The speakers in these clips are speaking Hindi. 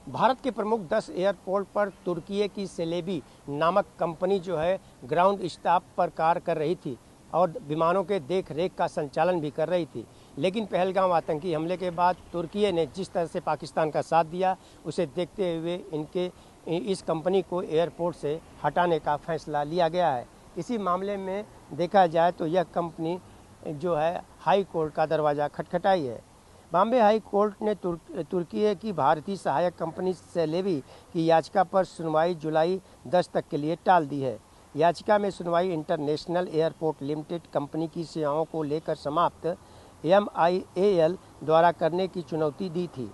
भारत के प्रमुख 10 एयरपोर्ट पर तुर्की की सेलेबी नामक कंपनी जो है ग्राउंड स्टाफ पर कार्य कर रही थी और विमानों के देख रेख का संचालन भी कर रही थी। लेकिन पहलगाम आतंकी हमले के बाद तुर्की ने जिस तरह से पाकिस्तान का साथ दिया, उसे देखते हुए इस कंपनी को एयरपोर्ट से हटाने का फैसला लिया गया है। इसी मामले में देखा जाए तो यह कंपनी जो है हाई कोर्ट का दरवाज़ा खटखटाई है। बॉम्बे हाई कोर्ट ने तुर्की की भारतीय सहायक कंपनी सेलेबी की याचिका पर सुनवाई जुलाई 10 तक के लिए टाल दी है। याचिका में सुनवाई इंटरनेशनल एयरपोर्ट लिमिटेड कंपनी की सेवाओं को लेकर समाप्त MIAL द्वारा करने की चुनौती दी थी।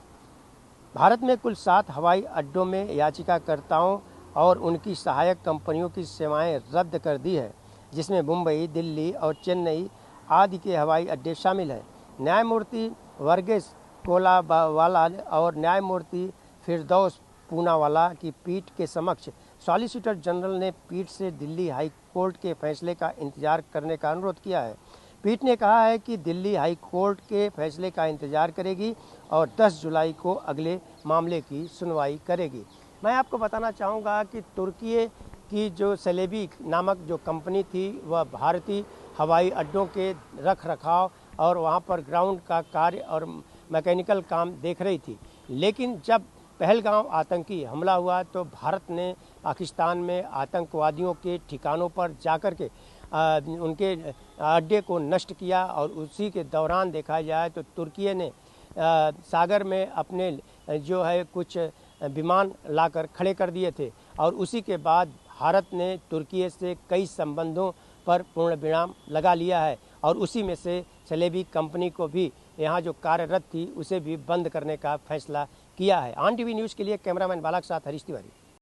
भारत में कुल 7 हवाई अड्डों में याचिकाकर्ताओं और उनकी सहायक कंपनियों की सेवाएं रद्द कर दी है, जिसमें मुंबई, दिल्ली और चेन्नई आदि के हवाई अड्डे शामिल हैं। न्यायमूर्ति वर्गीस कोलावाला और न्यायमूर्ति फिरदौस पूनावाला की पीठ के समक्ष सॉलिसिटर जनरल ने पीठ से दिल्ली हाई कोर्ट के फैसले का इंतजार करने का अनुरोध किया है। पीठ ने कहा है कि दिल्ली हाई कोर्ट के फैसले का इंतजार करेगी और 10 जुलाई को अगले मामले की सुनवाई करेगी। मैं आपको बताना चाहूँगा कि तुर्की की जो सेलेबी नामक जो कंपनी थी, वह भारतीय हवाई अड्डों के रख रखाव और वहाँ पर ग्राउंड का कार्य और मैकेनिकल काम देख रही थी। लेकिन जब पहलगाम आतंकी हमला हुआ तो भारत ने पाकिस्तान में आतंकवादियों के ठिकानों पर जाकर के उनके अड्डे को नष्ट किया और उसी के दौरान देखा जाए तो तुर्की ने सागर में अपने जो है कुछ विमान लाकर खड़े कर दिए थे और उसी के बाद भारत ने तुर्की से कई संबंधों पर पूर्ण विराम लगा लिया है और उसी में से सेलेबी कंपनी को भी यहाँ जो कार्यरत थी उसे भी बंद करने का फैसला किया है। ऑन टीवी न्यूज़ के लिए कैमरामैन बालक साथ हरीश तिवारी।